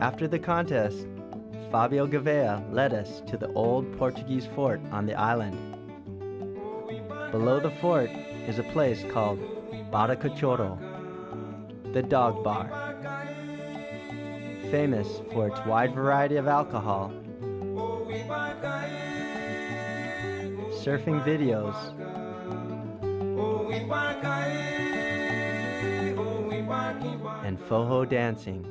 After the contest, Fabio Gouveia led us to the old Portuguese fort on the island. Below the fort is a place called Bar Cachorro, the dog bar. Famous for its wide variety of alcohol, surfing videos, and foho dancing.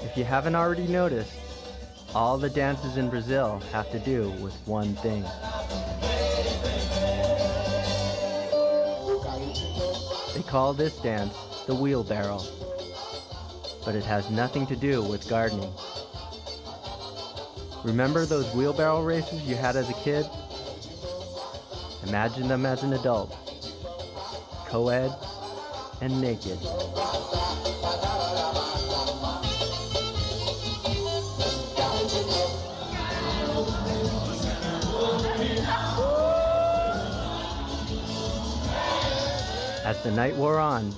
If you haven't already noticed, all the dances in Brazil have to do with one thing. They call this dance the wheelbarrow, but it has nothing to do with gardening. Remember those wheelbarrow races you had as a kid? Imagine them as an adult, co-ed and naked. As the night wore on,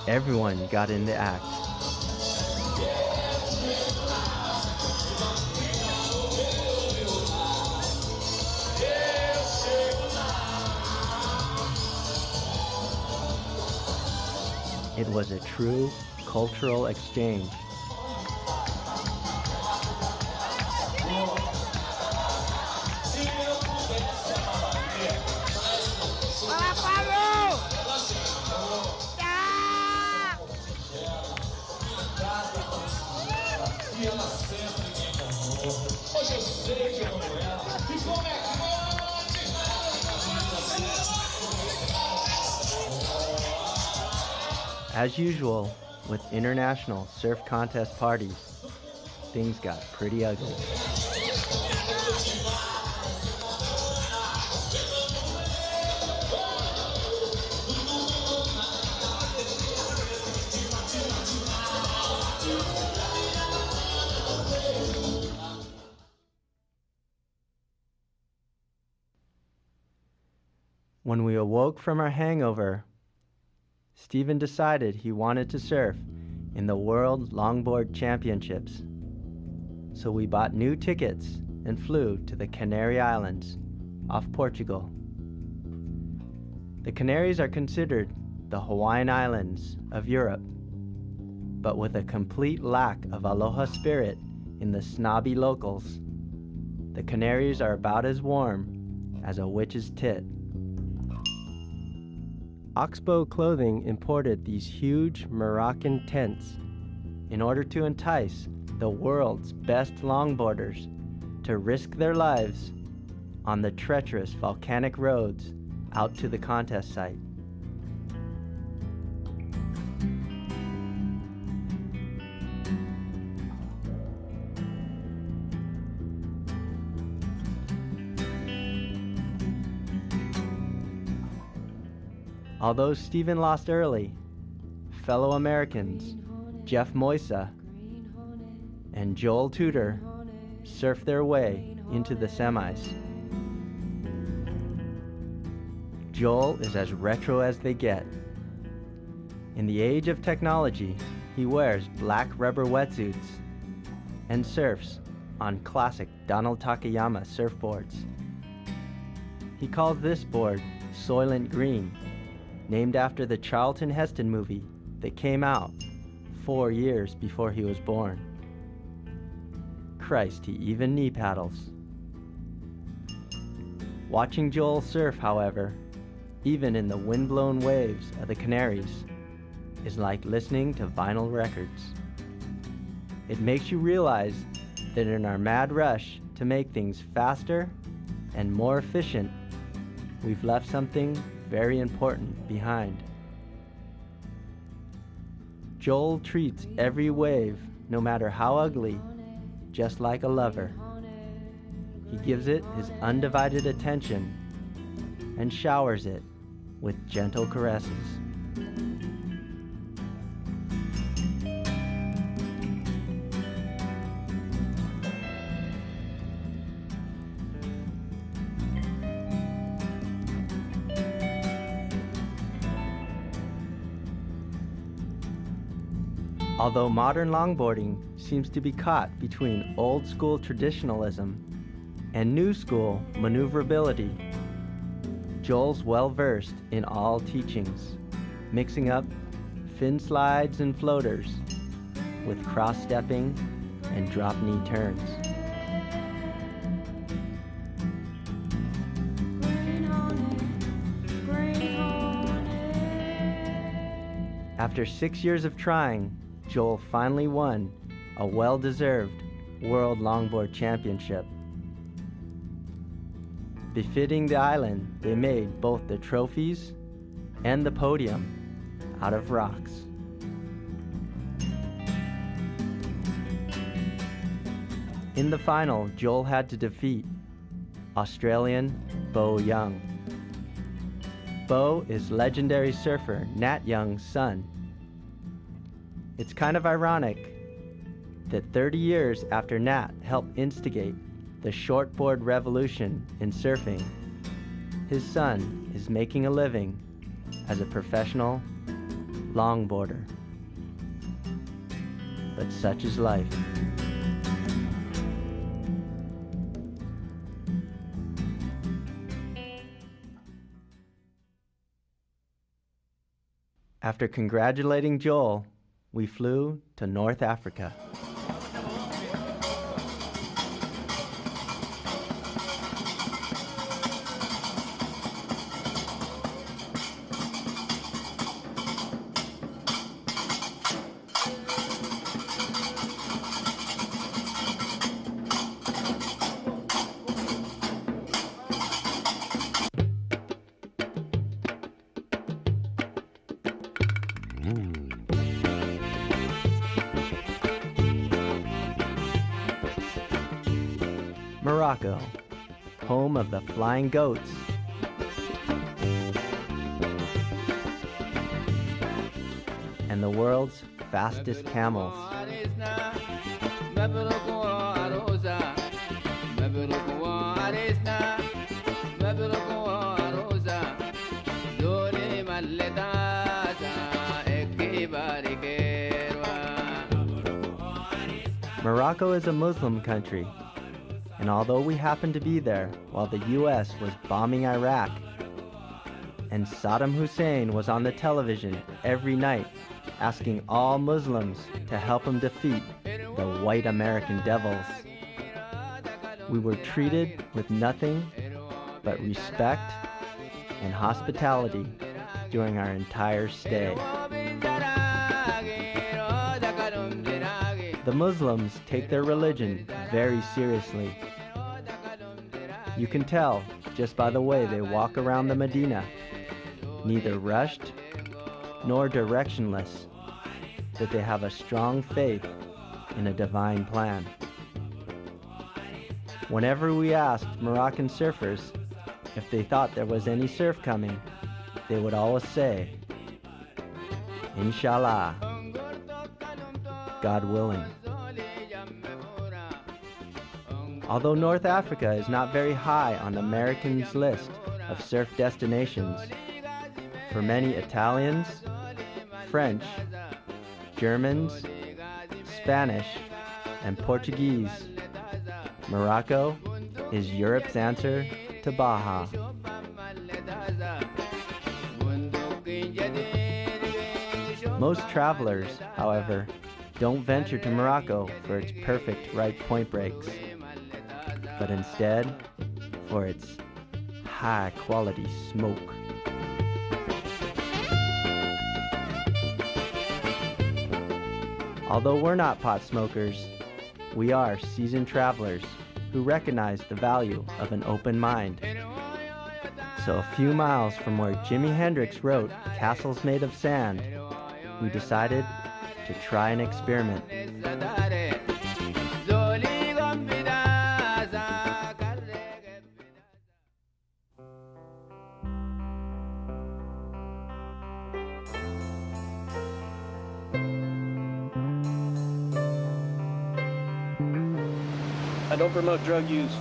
everyone got in the act. It was a true cultural exchange. As usual, with international surf contest parties, things got pretty ugly. When we awoke from our hangover, Stephen decided he wanted to surf in the World Longboard Championships. So we bought new tickets and flew to the Canary Islands off Portugal. The Canaries are considered the Hawaiian Islands of Europe, but with a complete lack of aloha spirit in the snobby locals. The Canaries are about as warm as a witch's tit. Oxbow Clothing imported these huge Moroccan tents in order to entice the world's best longboarders to risk their lives on the treacherous volcanic roads out to the contest site. Although Stephen lost early, fellow Americans Jeff Moisa and Joel Tudor surfed their way into the semis. Joel is as retro as they get. In the age of technology, he wears black rubber wetsuits and surfs on classic Donald Takayama surfboards. He calls this board Soylent Green, named after the Charlton Heston movie that came out 4 years before he was born. Christ, he even knee paddles. Watching Joel surf, however, even in the windblown waves of the Canaries, is like listening to vinyl records. It makes you realize that in our mad rush to make things faster and more efficient, we've left something very important behind. Joel treats every wave, no matter how ugly, just like a lover. He gives it his undivided attention and showers it with gentle caresses. Although modern longboarding seems to be caught between old school traditionalism and new school maneuverability, Joel's well versed in all teachings, mixing up fin slides and floaters with cross-stepping and drop knee turns. After 6 years of trying, Joel finally won a well-deserved World Longboard Championship. Befitting the island, they made both the trophies and the podium out of rocks. In the final, Joel had to defeat Australian Bo Young. Bo is legendary surfer Nat Young's son. It's kind of ironic that 30 years after Nat helped instigate the shortboard revolution in surfing, his son is making a living as a professional longboarder. But such is life. After congratulating Joel, we flew to North Africa. Morocco, home of the flying goats. And the world's fastest camels. Morocco is a Muslim country, and although we happened to be there while the U.S. was bombing Iraq, and Saddam Hussein was on the television every night asking all Muslims to help him defeat the white American devils, we were treated with nothing but respect and hospitality during our entire stay. The Muslims take their religion very seriously. You can tell just by the way they walk around the Medina, neither rushed nor directionless, that they have a strong faith in a divine plan. Whenever we asked Moroccan surfers if they thought there was any surf coming, they would always say, Inshallah, God willing. Although North Africa is not very high on Americans' list of surf destinations, for many Italians, French, Germans, Spanish, and Portuguese, Morocco is Europe's answer to Baja. Most travelers, however, don't venture to Morocco for its perfect right point breaks, but instead for its high-quality smoke. Although we're not pot smokers, we are seasoned travelers who recognize the value of an open mind. So a few miles from where Jimi Hendrix wrote Castles Made of Sand, we decided to try an experiment. I don't promote drug use.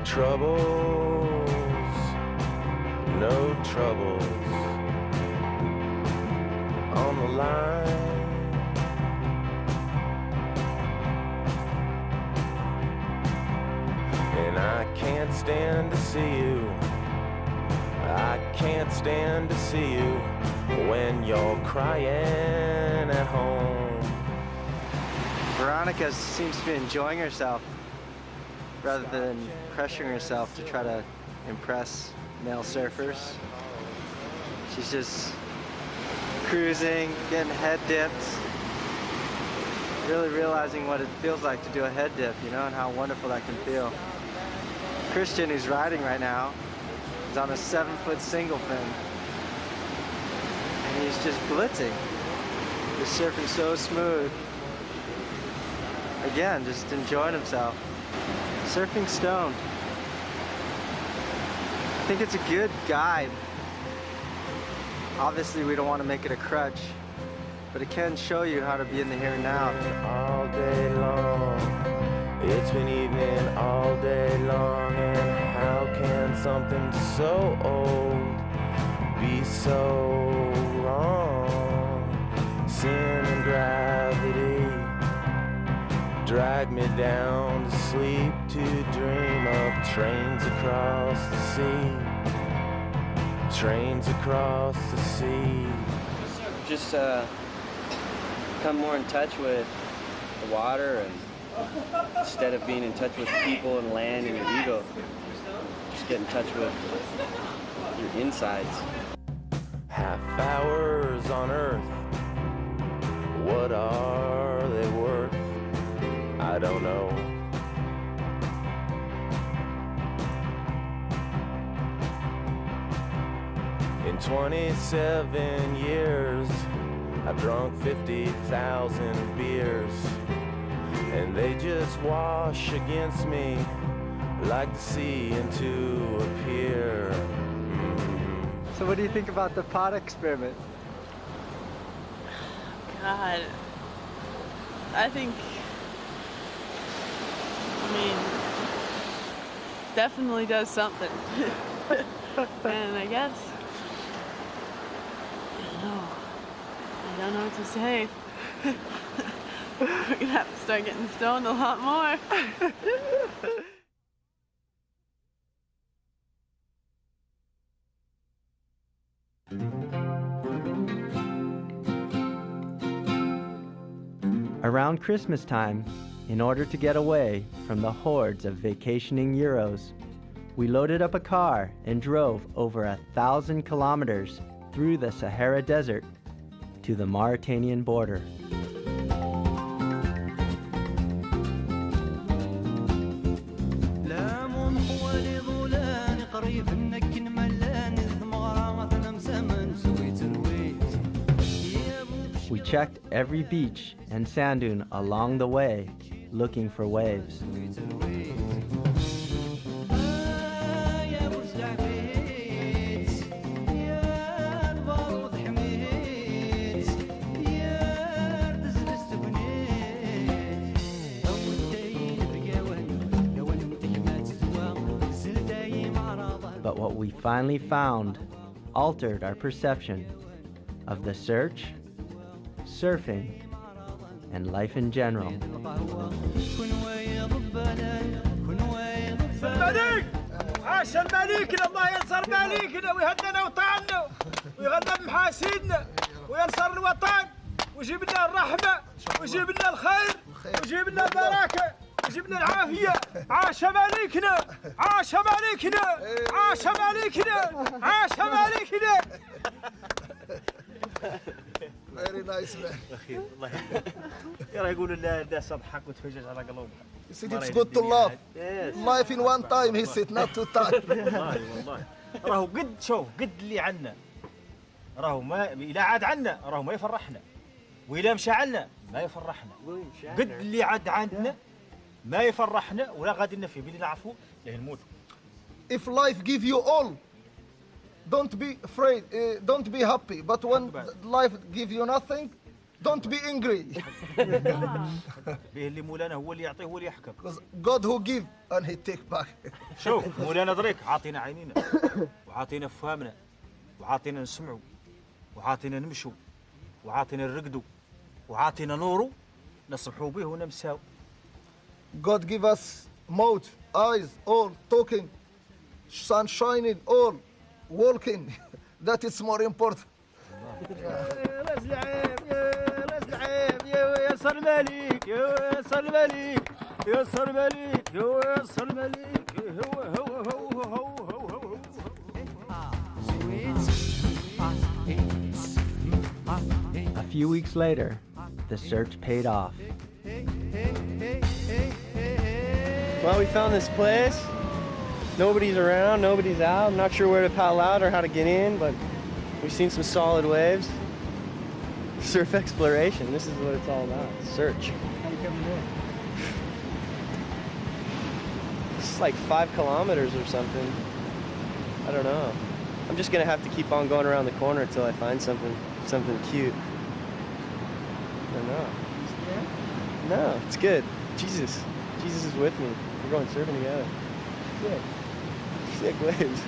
Troubles, no troubles on the line. And I can't stand to see you. I can't stand to see you when you're crying at home. Veronica seems to be enjoying herself rather than pressuring herself to try to impress male surfers. She's just cruising, getting head dips, really realizing what it feels like to do a head dip, you know, and how wonderful that can feel. Christian, who's riding right now, is on a 7-foot single fin, and he's just blitzing. He's surfing so smooth. Again, just enjoying himself. Surfing stoned. I think it's a good guide. Obviously, we don't want to make it a crutch, but it can show you how to be in the here and now. All day long, it's been evening all day long, and how can something so old be so wrong? Sin and gravity drag me down to sleep, to dream of trains across the sea, trains across the sea. Just become more in touch with the water, and instead of being in touch with people and land and your ego, just get in touch with your insides. Half hours on Earth, what are they worth? I don't know. In 27 years, I've drunk 50,000 beers, and they just wash against me like the sea into a pier. So what do you think about the pot experiment? God, I think, I mean, definitely does something. And I guess, I don't know what to say. We're gonna have to start getting stoned a lot more. Around Christmas time, in order to get away from the hordes of vacationing Euros, we loaded up a car and drove over 1,000 kilometers through the Sahara Desert to the Mauritanian border. We checked every beach and sand dune along the way, looking for waves. But what we finally found altered our perception of the search, surfing, and life in general. عاش المليكنا، الله ينصر مليكنا ويهدنا وطعنا ويغنم محاسدنا وينصر الوطن ويجيب لنا الرحمة ويجيب لنا الخير ويجيب لنا البركة ويجيب لنا العافية. عاش مليكنا، عاش مليكنا، عاش مليكنا، عاش مليكنا. Very nice man. أخير الله يرى يقولوا الناس اضحك وتفجج على قلوبها. He said it's good to love. Life in one time, he said, not two times. والله راهو قد شوف قد اللي عنا راهو ما إلا عاد عنا راهو ما يفرحنا، وإلا مشى عنا ما يفرحنا. قد اللي عاد عندنا ما يفرحنا ولا غادي لنا فيه بلي نعرفوا ليه نموتوا. If life give you all, don't be afraid, don't be happy. But when life give you nothing, don't be angry. به اللي مولانا هو اللي يعطيه هو اللي يحكم. Because God who give and he take back. شوف مولانا دريك عاطينا عينينا وعاطينا فهمنا وعاطينا نسمعوا وعاطينا نمشوا وعاطينا نرقدوا وعاطينا نورو نصبحوا به ونمساو. God give us mouth, eyes, all talking, sun shining, all walking. That is more important. يا زعيم يا زعيم يا صار الملك يا صار الملك يا صار الملك يا صار الملك هو A few weeks later, the search paid off. Well, we found this place. Nobody's around, nobody's out. I'm not sure where to paddle out or how to get in, but we've seen some solid waves. Surf exploration, this is what it's all about. Search. How you coming in? It's like 5 kilometers or something. I don't know. I'm just gonna have to keep on going around the corner until I find something cute. I don't know. No, it's good. Jesus is with me. We're going surfing together. Sick waves.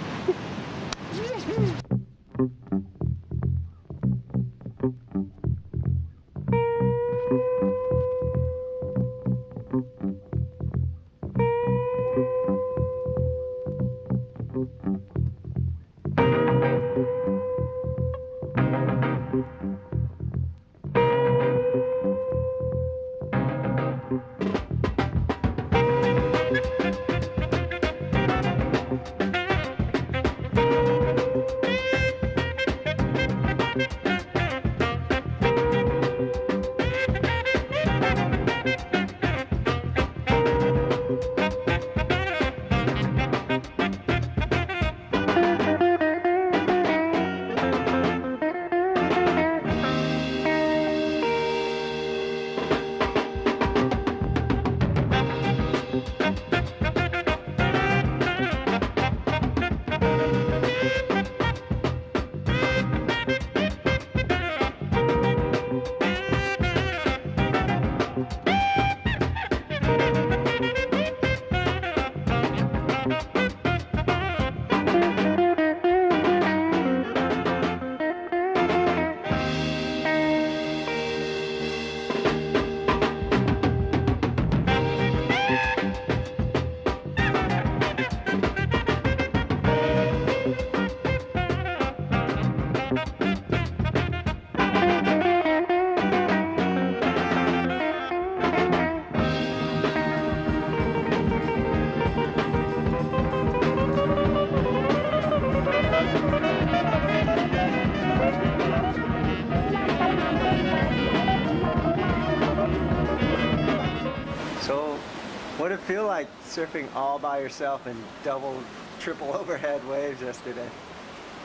What did it feel like surfing all by yourself in double, triple overhead waves yesterday?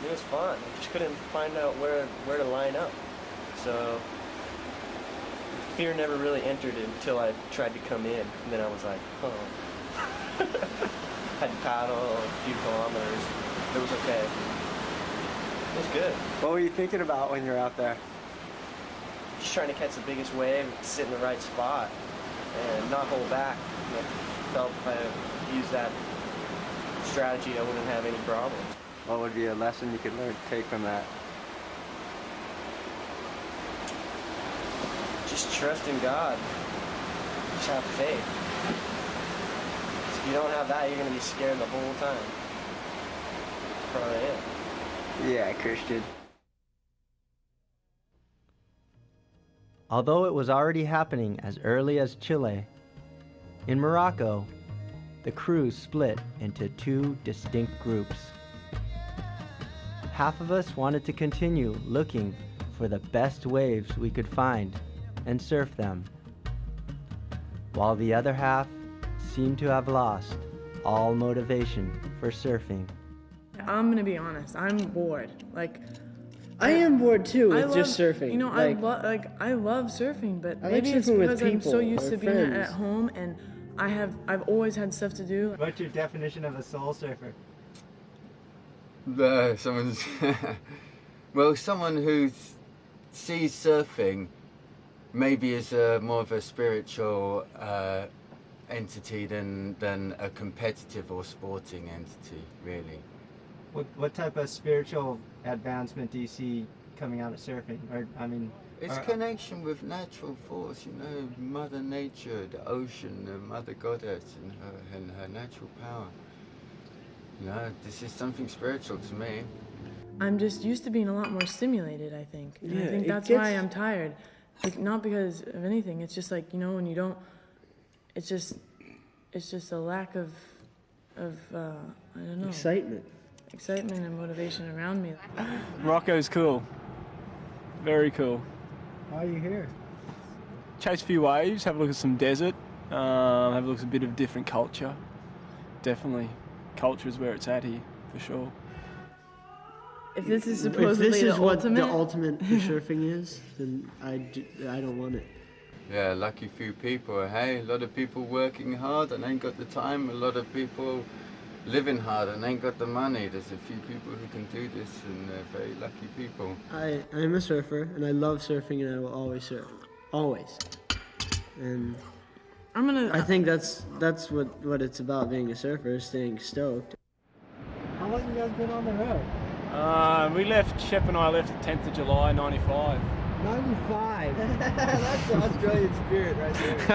It was fun. I just couldn't find out where to line up. So fear never really entered it until I tried to come in. And then I was like, oh. Had to paddle a few kilometers. It was okay. It was good. What were you thinking about when you were out there? Just trying to catch the biggest wave, sit in the right spot, and not hold back. I felt if I used that strategy, I wouldn't have any problems. What would be a lesson you could learn to take from that? Just trust in God. Just have faith. If you don't have that, you're going to be scared the whole time. That's probably it. Yeah, Christian. Although it was already happening as early as Chile, in Morocco, the crew split into two distinct groups. Half of us wanted to continue looking for the best waves we could find and surf them, while the other half seemed to have lost all motivation for surfing. I'm gonna be honest, I'm bored. Like, I am bored too with I just surfing. You know, like, I love surfing, but I like maybe it's surfing with because I'm so people used or to being at friends. home, and I've always had stuff to do. What's your definition of a soul surfer? Someone's well, someone who sees surfing maybe as more of a spiritual entity than a competitive or sporting entity, really. What type of spiritual advancement do you see coming out of surfing? Or I mean, It's connection with natural force, you know, Mother Nature, the ocean, the Mother Goddess, and her natural power. You know, this is something spiritual to me. I'm just used to being a lot more stimulated, I think. And I Yeah, think it that's why gets- I'm tired. Like, not because of anything. It's just like, you know, when you don't, it's just a lack of I don't know, excitement and motivation around me. Morocco's cool. Very cool. why are you here? Chase a few waves, have a look at some desert, have a look at a bit of different culture. Definitely. Culture is where it's at here, for sure. If this is if supposedly this is the what ultimate, the ultimate for surfing is, then I don't want it. Yeah, lucky few people. Hey, a lot of people working hard and ain't got the time. A lot of people living hard and ain't got the money. There's a few people who can do this, and they're very lucky people. I'm a surfer, and I love surfing, and I will always surf. Always. And I think that's what it's about being a surfer, is staying stoked. How long you guys been on the road? Shep and I left the 10th of July, 95. 95. That's the Australian spirit right there.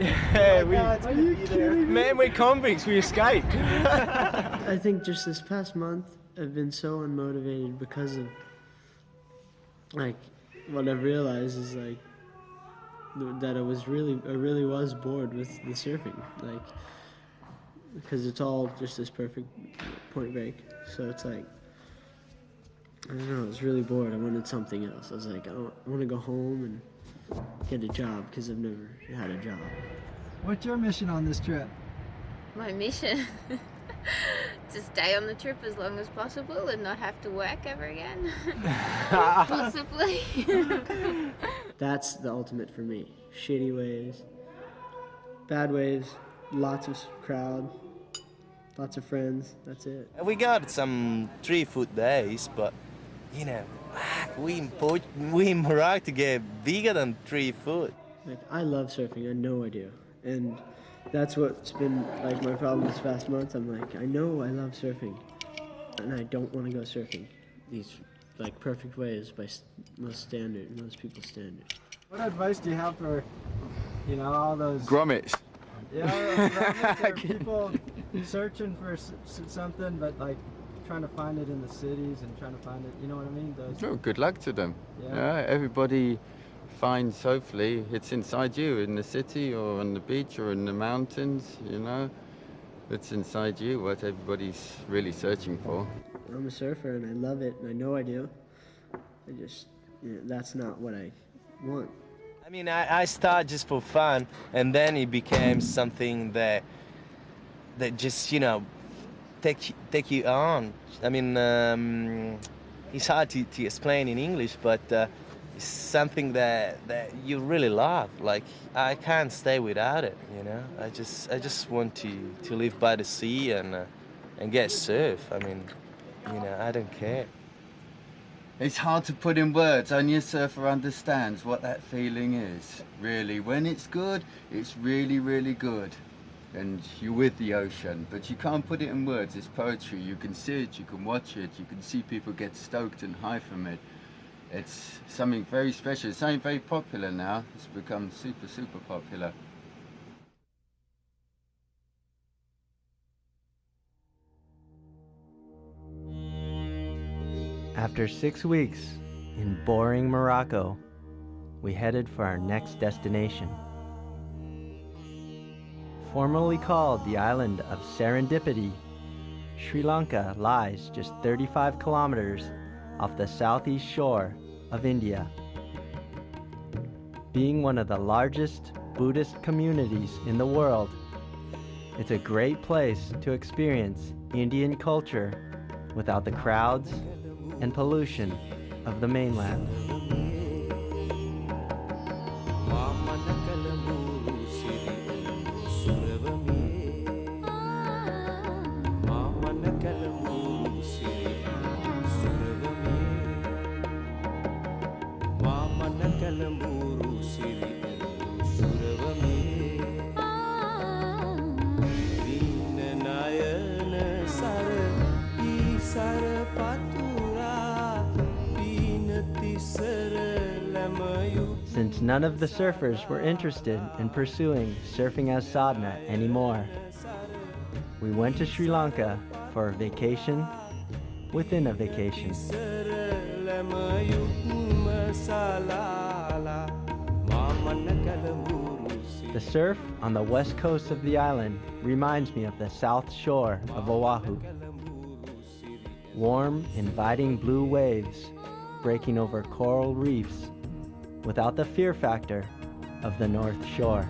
Yeah, Are you kidding me? man, we're convicts, we escaped. I think just this past month, I've been so unmotivated because of, like, what I've realized is, like, that I really was bored with the surfing, like, because it's all just this perfect point break. So it's like, I don't know, I was really bored. I wanted something else. I was like, I want to go home and get a job, because I've never had a job. What's your mission on this trip? My mission to stay on the trip as long as possible and not have to work ever again. Possibly. That's the ultimate for me. Shitty waves, bad waves, lots of crowd, lots of friends. That's it. We got some 3-foot days, but you know, we in Morocco get bigger than 3 foot. Like, I love surfing, I had no idea. And that's what's been like my problem this past month. I'm like, I know I love surfing, and I don't want to go surfing these like perfect waves by most people's standard. What advice do you have for, you know, all those Grommets. people searching for something, but like trying to find it in the cities and trying to find it, you know what I mean? Those. Oh, good luck to them. Yeah. Everybody finds, hopefully, it's inside you, in the city or on the beach or in the mountains, you know. It's inside you what everybody's really searching for. I'm a surfer and I love it and I know I do. I just, that's not what I want. I mean, I started just for fun, and then it became something that just, you know, take you on. I mean, it's hard to explain in English, but it's something that you really love. Like, I can't stay without it, you know. I just want to live by the sea and get surf. I mean, you know, I don't care. It's hard to put in words. Only a surfer understands what that feeling is, really. When it's good, it's really, really good. And you're with the ocean, but you can't put it in words. It's poetry. You can see it, you can watch it, you can see people get stoked and high from it. It's something very special. It's something very popular now. It's become super, super popular. After 6 weeks in boring Morocco, we headed for our next destination. Formerly called the island of Serendipity, Sri Lanka lies just 35 kilometers off the southeast shore of India. Being one of the largest Buddhist communities in the world, it's a great place to experience Indian culture without the crowds and pollution of the mainland. Since none of the surfers were interested in pursuing surfing as sadhana anymore, we went to Sri Lanka for a vacation within a vacation. The surf on the west coast of the island reminds me of the south shore of Oahu. Warm, inviting blue waves breaking over coral reefs without the fear factor of the North Shore.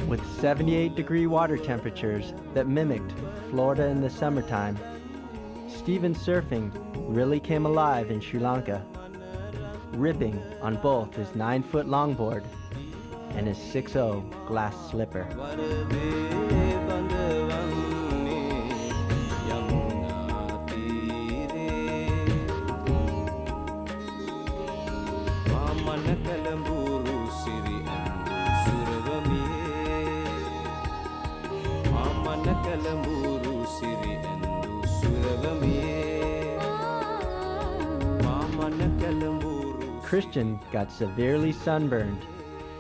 With 78-degree water temperatures that mimicked Florida in the summertime, Steven's surfing really came alive in Sri Lanka, ripping on both his 9-foot longboard and his 6'0" glass slipper. Christian got severely sunburned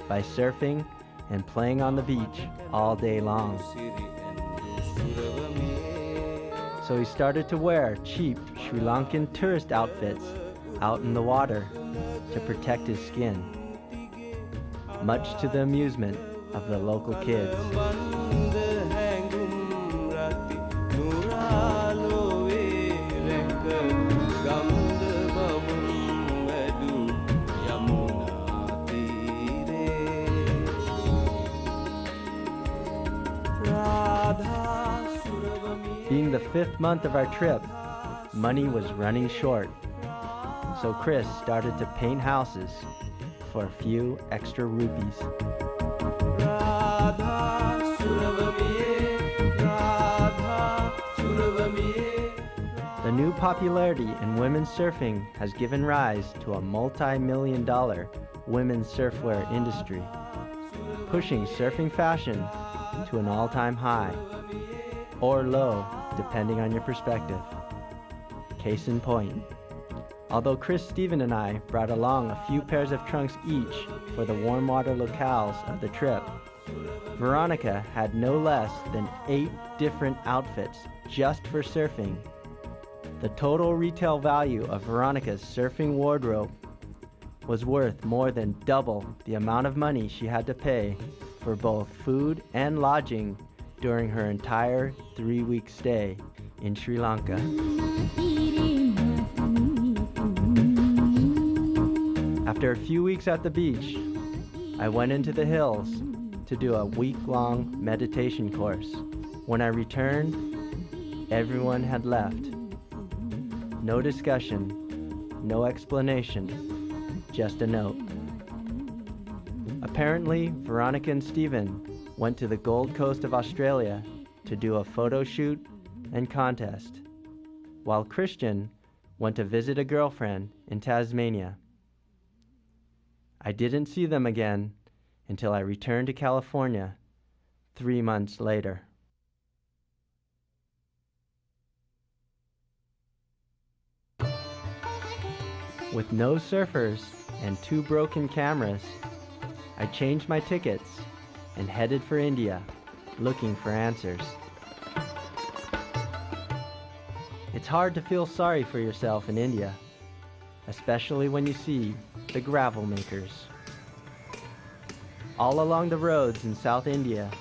by surfing and playing on the beach all day long. So he started to wear cheap Sri Lankan tourist outfits out in the water to protect his skin, much to the amusement of the local kids. Being the 5th month of our trip, money was running short, so Chris started to paint houses for a few extra rupees. The new popularity in women's surfing has given rise to a multi-million-dollar women's surfwear industry, pushing surfing fashion to an all-time high, or low, depending on your perspective. Case in point, although Chris, Steven, and I brought along a few pairs of trunks each for the warm water locales of the trip, Veronica had no less than 8 different outfits just for surfing. The total retail value of Veronica's surfing wardrobe was worth more than double the amount of money she had to pay for both food and lodging during her entire 3-week stay in Sri Lanka. After a few weeks at the beach, I went into the hills to do a week-long meditation course. When I returned, everyone had left. No discussion, no explanation, just a note. Apparently, Veronica and Steven went to the Gold Coast of Australia to do a photo shoot and contest, while Christian went to visit a girlfriend in Tasmania. I didn't see them again until I returned to California 3 months later. With no surfers and 2 broken cameras, I changed my tickets and headed for India, looking for answers. It's hard to feel sorry for yourself in India, especially when you see the gravel makers. All along the roads in South India,